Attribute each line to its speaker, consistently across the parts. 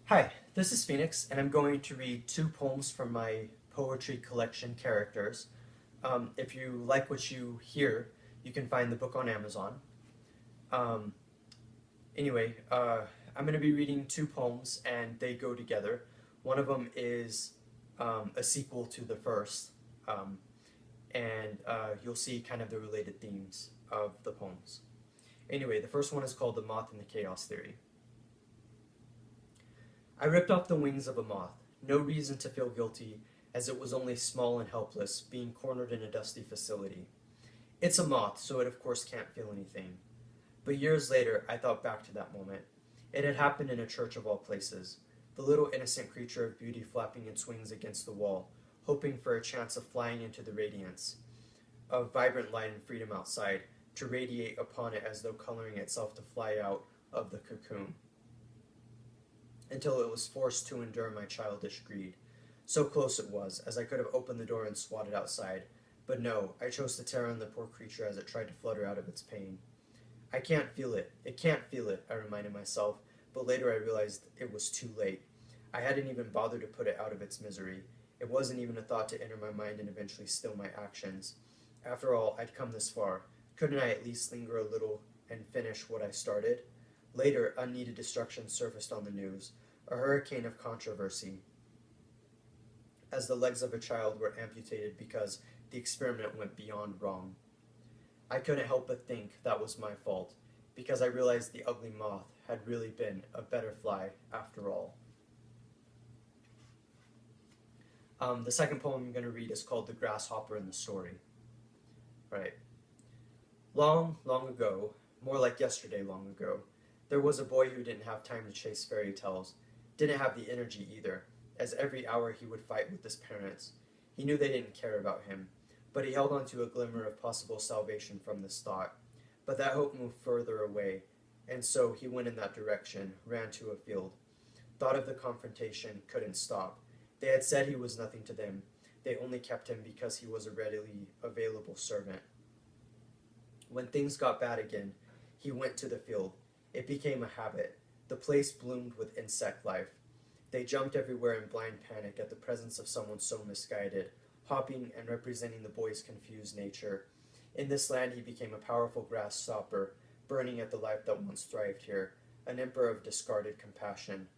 Speaker 1: Hi, this is Phoenix, and I'm going to read two poems from my poetry collection, Characters. If you like what you hear, you can find the book on Amazon. Um, anyway, I'm going to be reading two poems, and they go together. One of them is a sequel to the first, um, and you'll see kind of the related themes of the poems. Anyway, the first one is called The Moth and the Chaos Theory. I ripped off the wings of a moth, no reason to feel guilty, as it was only small and helpless, being cornered in a dusty facility. It's a moth, so it of course can't feel anything. But years later, I thought back to that moment. It had happened in a church of all places. The little innocent creature of beauty flapping its wings against the wall, hoping for a chance of flying into the radiance of vibrant light and freedom outside, to radiate upon it as though coloring itself to fly out of the cocoon, until it was forced to endure my childish greed. So close it was, as I could have opened the door and swatted outside. But no, I chose to tear on the poor creature as it tried to flutter out of its pain. I can't feel it. It can't feel it, I reminded myself, but later I realized it was too late. I hadn't even bothered to put it out of its misery. It wasn't even a thought to enter my mind and eventually still my actions. After all, I'd come this far. Couldn't I at least linger a little and finish what I started? Later, unneeded destruction surfaced on the news, a hurricane of controversy, as the legs of a child were amputated because the experiment went beyond wrong. I couldn't help but think that was my fault, because I realized the ugly moth had really been a better fly after all. The second poem I'm going to read is called The Grasshopper in the Story. Right. Long, long ago, more like yesterday long ago, there was a boy who didn't have time to chase fairy tales, didn't have the energy either, as every hour he would fight with his parents. He knew they didn't care about him, but he held on to a glimmer of possible salvation from this thought. But that hope moved further away, and so he went in that direction, ran to a field. Thought of the confrontation, couldn't stop. They had said he was nothing to them. They only kept him because he was a readily available servant. When things got bad again, he went to the field. It became a habit. The place bloomed with insect life. They jumped everywhere in blind panic at the presence of someone so misguided, hopping and representing the boy's confused nature. In this land he became a powerful grasshopper, burning at the life that once thrived here, an emperor of discarded compassion.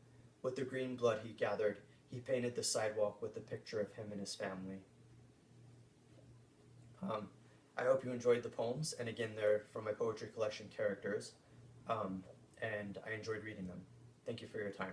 Speaker 1: With the green blood he gathered, he painted the sidewalk with a picture of him and his family. Um, I hope you enjoyed the poems, and again, they're from my poetry collection, Characters, and I enjoyed reading them. Thank you for your time.